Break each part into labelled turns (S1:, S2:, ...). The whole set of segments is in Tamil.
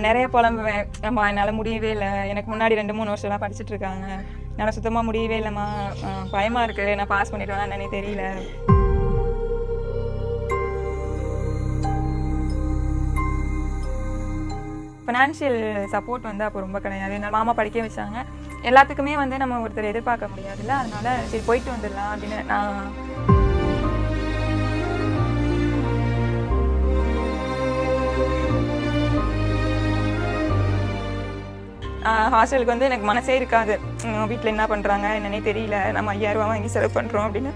S1: நிறைய புலம்புவேன். அம்மா என்னால் முடியவே இல்லை, எனக்கு முன்னாடி 2-3 வருஷம்லாம் படிச்சுட்டு இருக்காங்க, என்னால் சுத்தமாக முடியவே இல்லைம்மா, பயமாக இருக்குது, நான் பாஸ் பண்ணிடுவேன் என்னன்னே தெரியல. ஃபினான்ஷியல் சப்போர்ட் வந்து அப்போ ரொம்ப கிடையாது. என்னால் மாமா படிக்க வச்சாங்க. எல்லாத்துக்குமே வந்து நம்ம ஒருத்தர் எதிர்பார்க்க முடியாதுல்ல, அதனால சரி போயிட்டு வந்துடலாம் அப்படின்னு நான் ஹாஸ்டலுக்கு வந்து எனக்கு மனசே இருக்காது. வீட்டில் என்ன பண்ணுறாங்க என்னன்னே தெரியல, நம்ம 5000 ரூபா வாங்கி செலவு பண்ணுறோம் அப்படின்னு.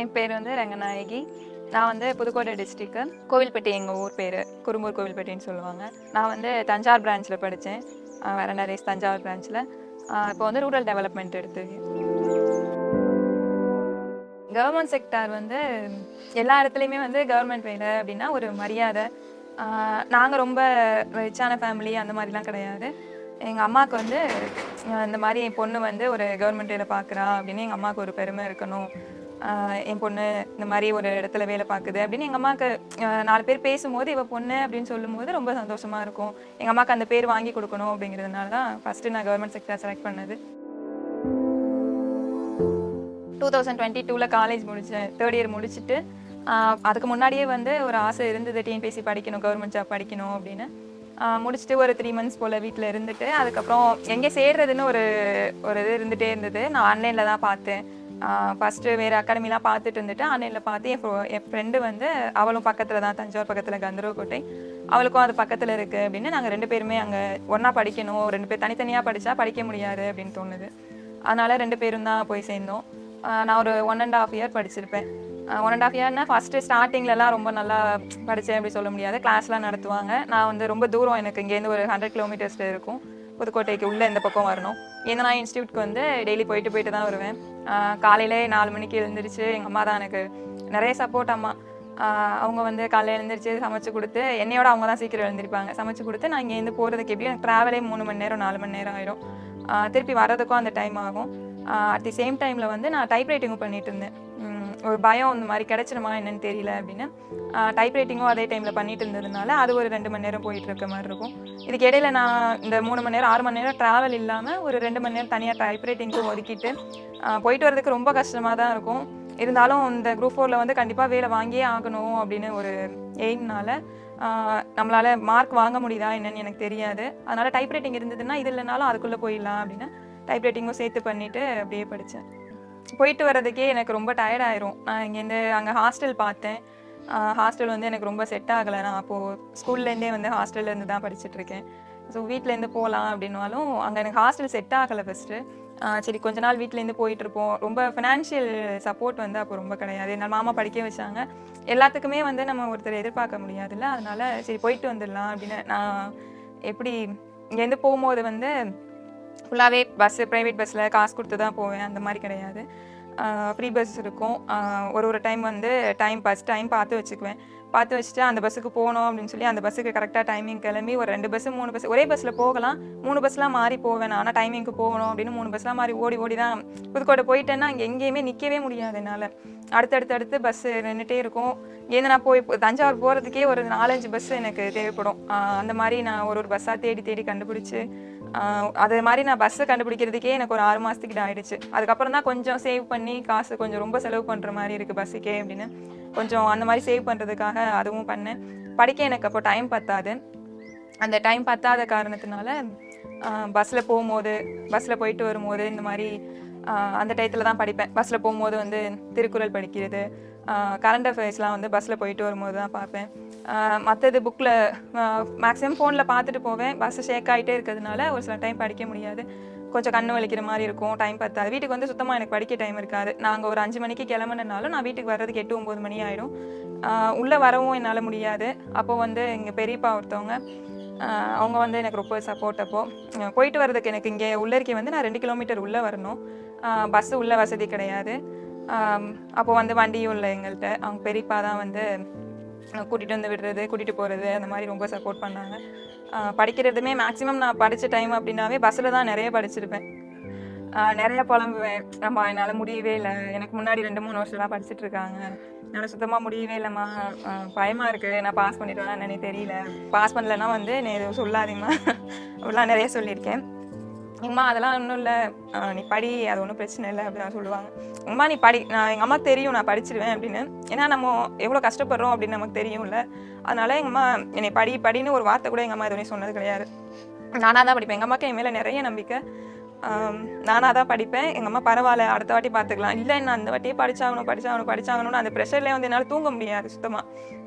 S1: என் பேர் வந்து ரங்கநாயகி. நான் வந்து புதுக்கோட்டை டிஸ்ட்ரிக்ட்டு, கோவில்பட்டி எங்கள் ஊர் பேர், குறும்பூர் கோவில்பட்டின்னு சொல்லுவாங்க. நான் வந்து தஞ்சாவூர் பிரான்ச்சில் படித்தேன், வரண்டரேஸ் தஞ்சாவூர் பிரான்ச்சில். இப்போ வந்து ரூரல் டெவலப்மெண்ட் எடுத்துருக்கேன். கவர்மெண்ட் செக்டார் வந்து எல்லா இடத்துலையுமே வந்து கவர்மெண்ட் வேலை அப்படின்னா ஒரு மரியாதை. நாங்கள் ரொம்ப ரிச்சான ஃபேமிலி அந்த மாதிரிலாம் கிடையாது. எங்கள் அம்மாவுக்கு வந்து இந்த மாதிரி என் பொண்ணு வந்து ஒரு கவர்மெண்ட் வேலை பார்க்குறா அப்படின்னு எங்கள் அம்மாவுக்கு ஒரு பெருமை இருக்கணும். என் பொண்ணு இந்த மாதிரி ஒரு இடத்துல வேலை பார்க்குது அப்படின்னு எங்கள் அம்மாவுக்கு 4 பேர் பேசும்போது இவ பொண்ணு அப்படின்னு சொல்லும்போது ரொம்ப சந்தோஷமாக இருக்கும். எங்கள் அம்மாவுக்கு அந்த பேர் வாங்கி கொடுக்கணும் அப்படிங்கிறதுனால தான் ஃபஸ்ட்டு நான் கவர்மெண்ட் செக்டார் செலக்ட் பண்ணது. 2022 காலேஜ் முடித்தேன், 3rd இயர் முடிச்சுட்டு. அதுக்கு முன்னாடியே வந்து ஒரு ஆசை இருந்தது, டிஎன்பிஎஸ்சி படிக்கணும், கவர்மெண்ட் ஜாப் படிக்கணும் அப்படின்னு. முடிச்சுட்டு ஒரு 3 மந்த்ஸ் போல் வீட்டில் இருந்துட்டு அதுக்கப்புறம் எங்கே சேர்றதுன்னு ஒரு இது இருந்துகிட்டே இருந்தது. நான் ஆன்லைனில் தான் பார்த்தேன். ஃபஸ்ட்டு வேறு அகாடமிலாம் பார்த்துட்டு இருந்துட்டு ஆன்லைனில் பார்த்து என் ஃப்ரெண்டு வந்து அவளும் பக்கத்தில் தான், தஞ்சாவூர் பக்கத்தில் கந்தர்வக்கோட்டை, அவளுக்கும் அது பக்கத்தில் இருக்குது அப்படின்னு நாங்கள் 2 பேருமே அங்கே ஒன்றா படிக்கணும், 2 பேர் தனித்தனியாக படித்தா படிக்க முடியாது அப்படின்னு தோணுது. அதனால் 2 பேரும் தான் போய் சேர்ந்தோம். நான் ஒரு 1.5 இயர் படிச்சிருப்பேன். 1.5 இயர்னா ஃபஸ்ட்டு ஸ்டார்டிங்லலாம் ரொம்ப நல்லா படித்தேன் அப்படி சொல்ல முடியாது. கிளாஸ்லாம் நடத்துவாங்க. நான் வந்து ரொம்ப தூரம், எனக்கு இங்கேருந்து ஒரு 100 கிலோமீட்டர்ஸில் இருக்கும், புதுக்கோட்டைக்கு உள்ளே இந்த பக்கம் வரணும். ஏன்னா நான் இன்ஸ்டியூட்க்கு வந்து டெய்லி போயிட்டு தான் வருவேன். காலையில் 4 மணிக்கு எழுந்திரிச்சு எங்கள் அம்மா தான் எனக்கு நிறைய சப்போர்ட். அம்மா அவங்க வந்து காலையில் எழுந்திரிச்சு சமைச்சு கொடுத்து, என்னையோட அவங்க தான் சீக்கிரம் எழுந்திருப்பாங்க, சமைச்சு கொடுத்து நான் இங்கேருந்து போகிறதுக்கு எப்படியும் எனக்கு ட்ராவலே 3 மணி நேரம் 4 மணி நேரம் ஆகிடும். திருப்பி வர்றதுக்கும் அந்த டைம் ஆகும். அட் தி சேம் டைமில் வந்து நான் டைப்ரைட்டிங்கும் பண்ணிகிட்டு இருந்தேன். ஒரு பயம் இந்த மாதிரி கிடச்சிடுமா என்னன்னு தெரியல அப்படின்னு டைப்ரைட்டிங்கும் அதே டைமில் பண்ணிட்டு இருந்ததுனால அது ஒரு 2 மணி நேரம் போயிட்டு இருக்க மாதிரி இருக்கும். இதுக்கு இடையில நான் இந்த 3 மணி நேரம் 6 மணி நேரம் ட்ராவல் இல்லாமல் ஒரு 2 மணி நேரம் தனியாக டைப்ரைட்டிங்க்கும் ஒதுக்கிட்டு போயிட்டு வரதுக்கு ரொம்ப கஷ்டமாக தான் இருக்கும். இருந்தாலும் இந்த குரூப் 4ல் வந்து கண்டிப்பாக வேலை வாங்கியே ஆகணும் அப்படின்னு ஒரு எய்ம்னால நம்மளால் மார்க் வாங்க முடியுதா என்னன்னு எனக்கு தெரியாது. அதனால் டைப்ரைட்டிங் இருந்ததுன்னா இது இல்லைனாலும் அதுக்குள்ளே போயிடலாம் அப்படின்னு டைப்ரைட்டிங்கும் சேர்த்து பண்ணிவிட்டு அப்படியே படித்தேன். போயிட்டு வர்றதுக்கே எனக்கு ரொம்ப டயர்ட் ஆயிரும். நான் இங்கேருந்து அங்கே ஹாஸ்டல் பார்த்தேன். ஹாஸ்டல் வந்து எனக்கு ரொம்ப செட் ஆகலை. நான் அப்போது ஸ்கூல்லேருந்தே வந்து ஹாஸ்டல்லேருந்து தான் படிச்சுட்ருக்கேன். ஸோ வீட்டிலேருந்து போகலாம் அப்படின்னாலும் அங்கே எனக்கு ஹாஸ்டல் செட் ஆகலை ஃபஸ்ட்டு. சரி கொஞ்ச நாள் வீட்டிலேருந்து போயிட்டுருப்போம். ரொம்ப ஃபினான்ஷியல் சப்போர்ட் வந்து அப்போ ரொம்ப கிடையாது. என்னால் மாமா படிக்க வச்சாங்க. எல்லாத்துக்குமே வந்து நம்ம ஒருத்தர் எதிர்பார்க்க முடியாதுல்ல, அதனால் சரி போயிட்டு வந்துடலாம் அப்படின்னு. நான் எப்படி இங்கேருந்து போகும்போது வந்து ஃபுல்லாகவே பஸ்ஸு, ப்ரைவேட் பஸ்ஸில் காசு கொடுத்து தான் போவேன், அந்த மாதிரி கிடையாது. ஃப்ரீ பஸ் இருக்கும். ஒரு டைம் வந்து பஸ் டைம் பார்த்து வச்சுக்குவேன். பார்த்து வச்சுட்டு அந்த பஸ்ஸுக்கு போகணும் அப்படின்னு சொல்லி அந்த பஸ்ஸுக்கு கரெக்டாக டைமிங் கிளம்பி ஒரு 2 பஸ்ஸு 3 பஸ் ஒரே பஸ்ஸில் போகலாம், 3 பஸ்லாம் மாறி போவேன். ஆனால் டைமிங்க்கு போகணும் அப்படின்னு 3 பஸ்லாம் மாறி ஓடி தான் புதுக்கோட்டை போயிட்டேன்னா அங்கே எங்கேயுமே நிற்கவே முடியாது என்னால். அடுத்தடுத்து பஸ்ஸு நின்றுட்டே இருக்கும். ஏன்னா நான் போய் தஞ்சாவூர் போகிறதுக்கே ஒரு 4-5 பஸ்ஸு எனக்கு தேவைப்படும். அந்த மாதிரி நான் ஒரு பஸ்ஸாக தேடி கண்டுபிடிச்சி அது மாதிரி நான் பஸ்ஸை கண்டுபிடிக்கிறதுக்கே எனக்கு ஒரு 6 மாதத்துக்கிட்ட ஆகிடுச்சு. அதுக்கப்புறம் தான் கொஞ்சம் சேவ் பண்ணி காசு கொஞ்சம் ரொம்ப செலவு பண்ணுற மாதிரி இருக்குது பஸ்ஸுக்கே அப்படின்னு கொஞ்சம் அந்த மாதிரி சேவ் பண்ணுறதுக்காக அதுவும் பண்ணேன். படிக்க எனக்கு அப்போ டைம் பத்தாது. அந்த டைம் பத்தாத காரணத்தினால பஸ்ஸில் போகும்போது, பஸ்ஸில் போயிட்டு வரும்போது இந்த மாதிரி அந்த டயத்தில் தான் படிப்பேன். பஸ்ஸில் போகும்போது வந்து திருக்குறள் படிக்கிறது, கரண்ட் அஃபேர்ஸ்லாம் வந்து பஸ்ஸில் போயிட்டு வரும்போது தான் பார்ப்பேன். மற்றது புக்கில் மேக்ஸிமம் ஃபோனில் பார்த்துட்டு போவேன். பஸ்ஸு ஷேக் ஆகிட்டே இருக்கிறதுனால ஒரு சில டைம் படிக்க முடியாது, கொஞ்சம் கண்ணு வலிக்கிற மாதிரி இருக்கும், டைம் பத்தாது. வீட்டுக்கு வந்து சுத்தமாக எனக்கு படிக்க டைம் இருக்காது. நாங்கள் ஒரு 5 மணிக்கு கிளம்புனாலும் நான் வீட்டுக்கு வர்றதுக்கு 8-9 மணி ஆகிடும். உள்ளே வரவும் என்னால் முடியாது. அப்போது வந்து எங்கள் பெரியப்பா ஒருத்தவங்க, அவங்க வந்து எனக்கு ரொம்ப சப்போர்ட். அப்போது போயிட்டு வர்றதுக்கு எனக்கு இங்கே உள்ளரிக்கை வந்து நான் 2 கிலோமீட்டர் உள்ளே வரணும். பஸ்ஸு உள்ள வசதி கிடையாது. அப்போது வந்து வண்டியும் இல்லை எங்கள்கிட்ட. அவங்க பெரியப்பா தான் வந்து கூட்டிகிட்டு வந்து விடுறது, கூட்டிகிட்டு போகிறது, அந்த மாதிரி ரொம்ப சப்போர்ட் பண்ணாங்க. படிக்கிறதுமே மேக்ஸிமம் நான் படித்த டைம் அப்படின்னாவே பஸ்ஸில் தான் நிறைய படிச்சிருப்பேன். நிறைய புலம்புவேன். நம்ம என்னால் முடியவே இல்லை, எனக்கு முன்னாடி 2-3 வருஷம்லாம் படிச்சுட்டு இருக்காங்க, என்னால் சுத்தமாக முடியவே இல்லைம்மா, பயமாக இருக்குது, நான் பாஸ் பண்ணிடுவேன்னா என்னன்னே தெரியல, பாஸ் பண்ணலைன்னா வந்து நீ எதுவும் சொல்லாதீம்மா அப்படிலாம் நிறைய சொல்லியிருக்கேன். எங்கம்மா அதெல்லாம் ஒன்றும் இல்லை, நீ படி, அது ஒன்றும் பிரச்சனை இல்லை அப்படின்னு சொல்லுவாங்க. அம்மா நீ படி, எங்கள் அம்மா தெரியும் நான் படிச்சிடுவேன் அப்படின்னு. ஏன்னா நம்ம எவ்வளோ கஷ்டப்படுறோம் அப்படின்னு நமக்கு தெரியும்ல. அதனால எங்கள் அம்மா என்னை படின்னு ஒரு வார்த்தை கூட எங்கள் அம்மா எதுவும் சொன்னது கிடையாது. நானாக தான் படிப்பேன். எங்கள் அம்மாவுக்கு என் மேலே நிறைய நம்பிக்கை. நானாக தான் படிப்பேன். எங்கள் அம்மா பரவாயில்ல, அடுத்த வாட்டி பார்த்துக்கலாம், இல்லை நான் அந்த வாட்டியே படிச்சாகணும்னு அந்த ப்ரெஷர்லேயே வந்து என்னால் தூங்க முடியாது சுத்தமாக.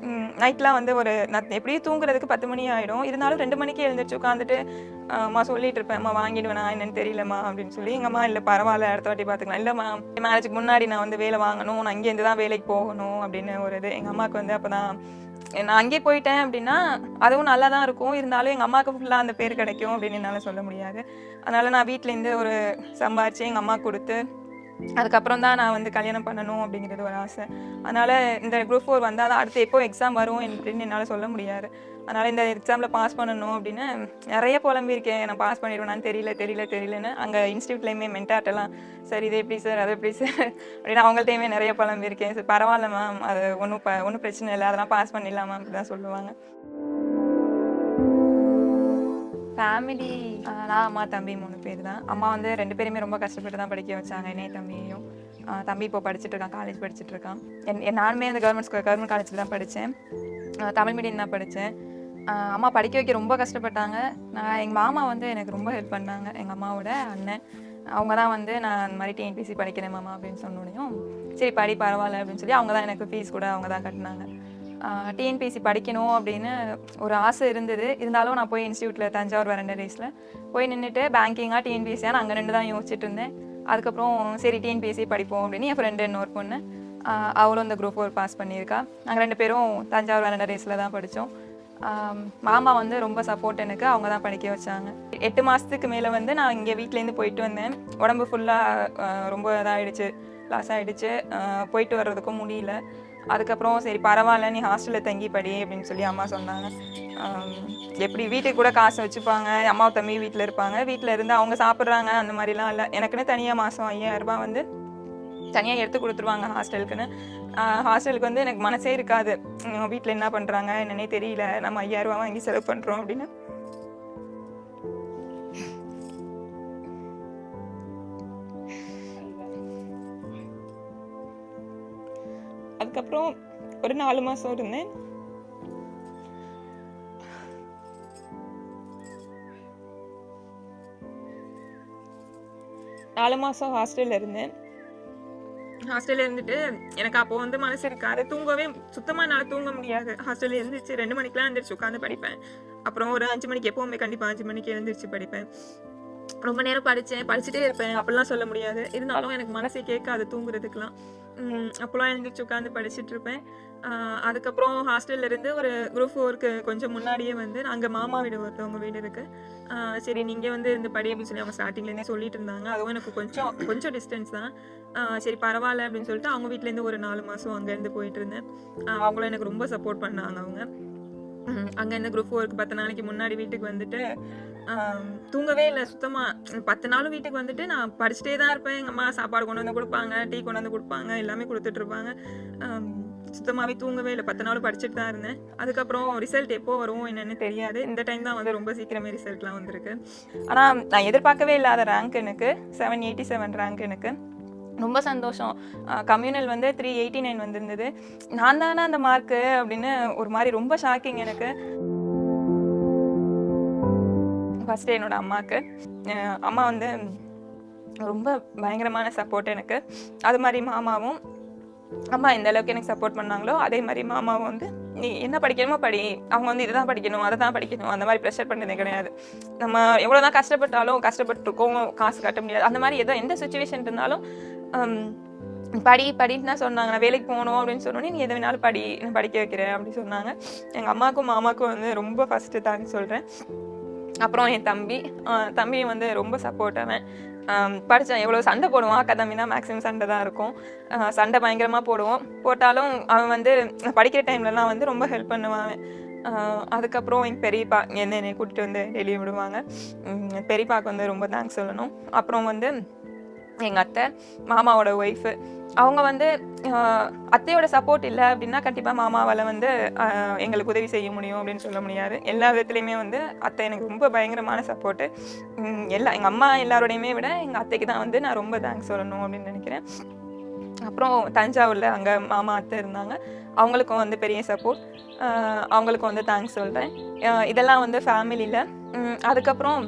S1: நைட்லாம் வந்து நான் எப்படியும் தூங்குறதுக்கு 10 மணி ஆகிடும். இருந்தாலும் 2 மணிக்கு எழுந்திரிச்சு உட்காந்துட்டு அம்மா சொல்லிட்டு இருப்பேன், அம்மா வாங்கிடுவேனா என்னன்னு தெரியலம்மா அப்படின்னு சொல்லி. எங்கள் அம்மா இல்லை பரவாயில்ல அடுத்த வாட்டி பார்த்துக்கலாம், இல்லைம்மா மேரேஜுக்கு முன்னாடி நான் வந்து வேலை வாங்கணும், நான் இங்கேருந்து தான் வேலைக்கு போகணும் அப்படின்னு ஒரு இது. எங்கள் அம்மாவுக்கு வந்து அப்போ தான் நான் அங்கேயே போயிட்டேன் அப்படின்னா அதுவும் நல்லா தான் இருக்கும், இருந்தாலும் எங்கள் அம்மாவுக்கு ஃபுல்லாக அந்த பேர் கிடைக்கும் அப்படின்னு என்னால் சொல்ல முடியாது. அதனால் நான் வீட்டிலேருந்து ஒரு சம்பாரித்து எங்கள் அம்மா கொடுத்து அதுக்கப்புறம் தான் நான் வந்து கல்யாணம் பண்ணணும் அப்படிங்கிறது ஒரு ஆசை. அதனால் இந்த குரூப் 4 வந்தால் தான் அடுத்து எப்போ எக்ஸாம் வரும் அப்படின்னு என்னால் சொல்ல முடியாது. அதனால் இந்த எக்ஸாமில் பாஸ் பண்ணணும் அப்படின்னு நிறைய புலம்பியிருக்கேன். நான் பாஸ் பண்ணிடுவேனான்னு தெரியலன்னு அங்கே இன்ஸ்டியூட்லேயுமே மென்டார்ட்டெல்லாம் சார் இது எப்படி சார் அது எப்படி சார் அப்படின்னு அவங்கள்ட்டையுமே நிறைய புலம்பியிருக்கேன். சார் பரவாயில்ல மேம், அது ஒன்றும் பிரச்சனை இல்லை, அதெல்லாம் பாஸ் பண்ணிடலாம் மேம் அப்படி தான் சொல்லுவாங்க. ஃபேமிலி நான் அம்மா தம்பி 3 பேர் தான். அம்மா வந்து 2 பேருமே ரொம்ப கஷ்டப்பட்டு தான் படிக்க வச்சாங்க, என்னையும் தம்பியையும். தம்பி இப்போ படிச்சுட்டு இருக்கான், காலேஜ் படிச்சுட்டு இருக்கான். நானுமே அந்த கவர்மெண்ட் காலேஜில் தான் படித்தேன், தமிழ் மீடியம் தான் படித்தேன். அம்மா படிக்க வைக்க ரொம்ப கஷ்டப்பட்டாங்க. எங்கள் மாமா வந்து எனக்கு ரொம்ப ஹெல்ப் பண்ணாங்க, எங்கள் அம்மாவோட அண்ணன். அவங்க தான் வந்து நான் அந்த மாதிரி டிஎன்பிசி படிக்கிறேன் மாமா அப்படின்னு சொன்னோடையும் சரி படி பரவாயில்ல அப்படின்னு சொல்லி அவங்க தான் எனக்கு ஃபீஸ் கூட அவங்க தான் கட்டினாங்க. டிஎன்பிசி படிக்கணும் அப்படின்னு ஒரு ஆசை இருந்தது. இருந்தாலும் நான் போய் இன்ஸ்டியூட்டில் தஞ்சாவூர் வரண்ட ரேஸில் போய் நின்றுட்டு பேங்கிங்காக டிஎன்பிசியாக அங்கே 2 தான் யோசிச்சுட்டு இருந்தேன். அதுக்கப்புறம் சரி டிஎன்பிசி படிப்போம் அப்படின்னு என் ஃப்ரெண்டு இன்னொரு பொண்ணு, அவளும் இந்த குரூப் 4 பாஸ் பண்ணியிருக்கா. நாங்கள் 2 பேரும் தஞ்சாவூர் வரண்ட ரேஸில் தான் படித்தோம். மாமா வந்து ரொம்ப சப்போர்ட் எனக்கு, அவங்க தான் படிக்க வச்சாங்க. 8 மாதத்துக்கு மேலே வந்து நான் இங்கே வீட்டிலேருந்து போயிட்டு வந்தேன். உடம்பு ஃபுல்லாக ரொம்ப இதாகிடுச்சு, லாஸ் ஆகிடுச்சு, போயிட்டு வர்றதுக்கும் முடியல. அதுக்கப்புறம் சரி பரவாயில்ல நீ ஹாஸ்டலில் தங்கி படி அப்படின்னு சொல்லி அம்மா சொன்னாங்க. எப்படி வீட்டுக்கு கூட காசு வச்சுப்பாங்க, அம்மா தம்பி வீட்டில் இருப்பாங்க, வீட்டில் இருந்து அவங்க சாப்பிட்றாங்க அந்த மாதிரிலாம் இல்லை. எனக்குன்னு தனியாக மாதம் 5000 ரூபாய் வந்து தனியாக எடுத்து கொடுத்துருவாங்க ஹாஸ்டலுக்குன்னு. ஹாஸ்டலுக்கு வந்து எனக்கு மனசே இருக்காது, வீட்டில் என்ன பண்ணுறாங்க என்னன்னே தெரியல, நம்ம 5000 ரூபா வாங்கி செலவு பண்ணுறோம் அப்படின்னு. அதுக்கப்புறம் ஒரு 4 மாதம் இருந்தேன். ஹாஸ்டலில் இருந்தேன். ஹாஸ்டலில் இருந்துட்டு எனக்கு அப்போ வந்து மனசு இருக்காது, தூங்கவே சுத்தமாக என்னால் தூங்க முடியாது. ஹாஸ்டலில் எழுந்திரிச்சு 2 மணிக்கெலாம் எழுந்திரிச்சு உட்காந்து படிப்பேன். அப்புறம் ஒரு 5 மணிக்கு எப்போவுமே கண்டிப்பாக 5 மணிக்கு எழுந்திரிச்சு படிப்பேன். ரொம்ப நேரம் படிச்சுட்டே இருப்பேன் அப்படிலாம் சொல்ல முடியாது, இருந்தாலும் எனக்கு மனசே கேட்காது தூங்குறதுக்கெலாம். அப்போலாம் எழுந்திரிச்சு உட்காந்து படிச்சுட்டு இருப்பேன். அதுக்கப்புறம் ஹாஸ்டல்ல இருந்து ஒரு குரூப் 4க்கு கொஞ்சம் முன்னாடியே வந்து அங்கே மாமா வீடு ஒருத்தவங்க வீடு இருக்குது. சரி நீங்கள் வந்து இந்த படி அப்படின்னு சொல்லி அவங்க ஸ்டார்டிங்லேருந்தே சொல்லிட்டு இருந்தாங்க. அதுவும் எனக்கு கொஞ்சம் டிஸ்டன்ஸ் தான். சரி பரவாயில்ல அப்படின்னு சொல்லிட்டு அவங்க வீட்டிலேருந்து ஒரு 4 மாதம் அங்கேருந்து போயிட்டு இருந்தேன். அவங்களும் எனக்கு ரொம்ப சப்போர்ட் பண்ணாங்க. அவங்க அங்கேருந்து குரூப் 4க்கு 10 நாளைக்கு முன்னாடி வீட்டுக்கு வந்துட்டு தூங்கவே இல்லை சுத்தமாக. 10 நாளும் வீட்டுக்கு வந்துட்டு நான் படிச்சுட்டே தான் இருப்பேன். எங்கள் அம்மா சாப்பாடு கொண்டு வந்து கொடுப்பாங்க, டீ கொண்டு வந்து கொடுப்பாங்க, எல்லாமே கொடுத்துட்ருப்பாங்க. சுத்தமாகவே தூங்கவே இல்லை, 10 நாளும் படிச்சுட்டு தான் இருந்தேன். அதுக்கப்புறம் ரிசல்ட் எப்போ வரும் என்னென்னு தெரியாது. இந்த டைம் தான் வந்து ரொம்ப சீக்கிரமே ரிசல்ட்லாம் வந்திருக்கு. ஆனால் நான் எதிர்பார்க்கவே இல்லாத ரேங்க் எனக்கு 787 ரேங்க். எனக்கு ரொம்ப சந்தோஷம். கம்யூனல் வந்து 389 வந்திருந்தது. நான் தானே அந்த மார்க்கு அப்படின்னு ஒரு மாதிரி ரொம்ப ஷாக்கிங் எனக்கு. ஃபஸ்ட்டு என்னோட அம்மாவுக்கு, அம்மா வந்து ரொம்ப பயங்கரமான சப்போர்ட் எனக்கு. அது மாதிரி மாமாவும், அம்மா எந்த அளவுக்கு எனக்கு சப்போர்ட் பண்ணாங்களோ அதே மாதிரி மாமாவும் வந்து நீ என்ன படிக்கணுமோ படி, அவங்க வந்து இதை தான் படிக்கணும் அதை தான் படிக்கணும் அந்த மாதிரி ப்ரெஷர் பண்ணதே கிடையாது. நம்ம எவ்வளோ தான் கஷ்டப்பட்டுருக்கோம், காசு கட்ட முடியாது, அந்த மாதிரி எந்த சுச்சுவேஷன் இருந்தாலும் படின்னு தான் சொன்னாங்க. நான் வேலைக்கு போகணும் அப்படின்னு சொன்னோன்னே நீ எதை வேணாலும் நான் படிக்க வைக்கிறேன் அப்படின்னு சொன்னாங்க. எங்கள் அம்மாவுக்கும் மாமாவுக்கும் வந்து ரொம்ப ஃபஸ்ட்டு தேங்க்ஸ் சொல்கிறேன். அப்புறம் என் தம்பி வந்து ரொம்ப சப்போர்ட். அவன் படித்தான், எவ்வளோ சண்டை போடுவான், அக்கா தம்பினா மேக்ஸிமம் சண்டை தான் இருக்கும், சண்டை பயங்கரமாக போட்டாலும் அவன் வந்து படிக்கிற டைம்லலாம் வந்து ரொம்ப ஹெல்ப் பண்ணுவான். அதுக்கப்புறம் எங்கள் பெரியப்பா என்னை கூட்டிகிட்டு வந்து டெய்லியும் விடுவாங்க. பெரியப்பாவுக்கு வந்து ரொம்ப தேங்க்ஸ் சொல்லணும். அப்புறம் வந்து எங்கள் அத்தை, மாமாவோட ஒய்ஃபு, அவங்க வந்து அத்தையோட சப்போர்ட் இல்லை அப்படின்னா கண்டிப்பாக மாமாவால் வந்து எங்களுக்கு உதவி செய்ய முடியும் அப்படின்னு சொல்ல முடியாது. எல்லா விதத்துலேயுமே வந்து அத்தை எனக்கு ரொம்ப பயங்கரமான சப்போர்ட்டு. எங்கள் அம்மா எல்லாரோடையுமே விட எங்கள் அத்தைக்கு தான் வந்து நான் ரொம்ப தேங்க்ஸ் சொல்லணும் அப்படின்னு நினைக்கிறேன். அப்புறம் தஞ்சாவூரில் அங்கே மாமா அத்தை இருந்தாங்க, அவங்களுக்கும் வந்து பெரிய சப்போர்ட். அவங்களுக்கும் வந்து தேங்க்ஸ் சொல்கிறேன். இதெல்லாம் வந்து ஃபேமிலியில். அதுக்கப்புறம்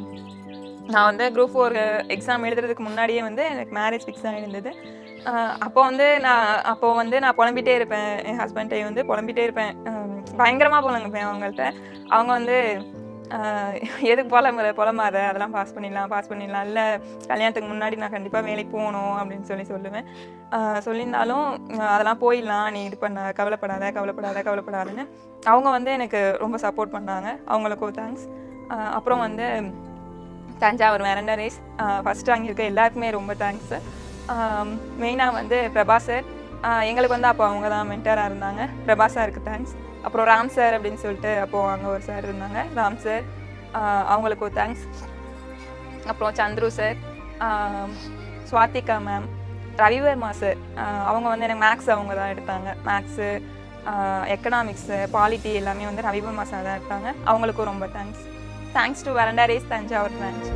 S1: நான் வந்து குரூப் 4 எக்ஸாம் எழுதுறதுக்கு முன்னாடியே வந்து எனக்கு மேரேஜ் ஃபிக்ஸ் ஆகிருந்தது. அப்போ வந்து நான் புலம்பிகிட்டே இருப்பேன். என் ஹஸ்பண்ட்டையும் வந்து புலம்பிகிட்டே இருப்பேன். பயங்கரமாக புலம்பிப்பேன் அவங்கள்ட்ட. அவங்க வந்து எதுக்கு புலம்பாத, அதெல்லாம் பாஸ் பண்ணிடலாம், இல்லை கல்யாணத்துக்கு முன்னாடி நான் கண்டிப்பாக வேலைக்கு போகணும் அப்படின்னு சொல்லுவேன். சொல்லியிருந்தாலும் அதெல்லாம் போயிடலாம், நீ இது பண்ண கவலைப்படாதுன்னு அவங்க வந்து எனக்கு ரொம்ப சப்போர்ட் பண்ணாங்க. அவங்களுக்கும் தேங்க்ஸ். அப்புறம் வந்து தஞ்சாவூர் வேரண்டா ரேஸ் ஃபஸ்ட்டு அங்கே இருக்க எல்லாருக்குமே ரொம்ப தேங்க்ஸு. மெயினாக வந்து பிரபா சார், எங்களுக்கு வந்து அப்போ அவங்க தான் மென்டராக இருந்தாங்க. பிரபா சாருக்கு தேங்க்ஸ். அப்புறம் ராம் சார் அப்படின்னு சொல்லிட்டு அப்போது அங்கே ஒரு சார் இருந்தாங்க, ராம் சார், அவங்களுக்கு ஒரு தேங்க்ஸ். அப்புறம் Chandru sir, Swathika ma'am, Ravivarma sir, அவங்க வந்து எனக்கு மேக்ஸ் அவங்க தான் எடுத்தாங்க. மேக்ஸு, எக்கனாமிக்ஸு, பாலிட்டி எல்லாமே வந்து ரவிவர்மா சார் தான் எடுத்தாங்க. அவங்களுக்கும் ரொம்ப thanks. Thanks to Veranda Race Thanjavur branch.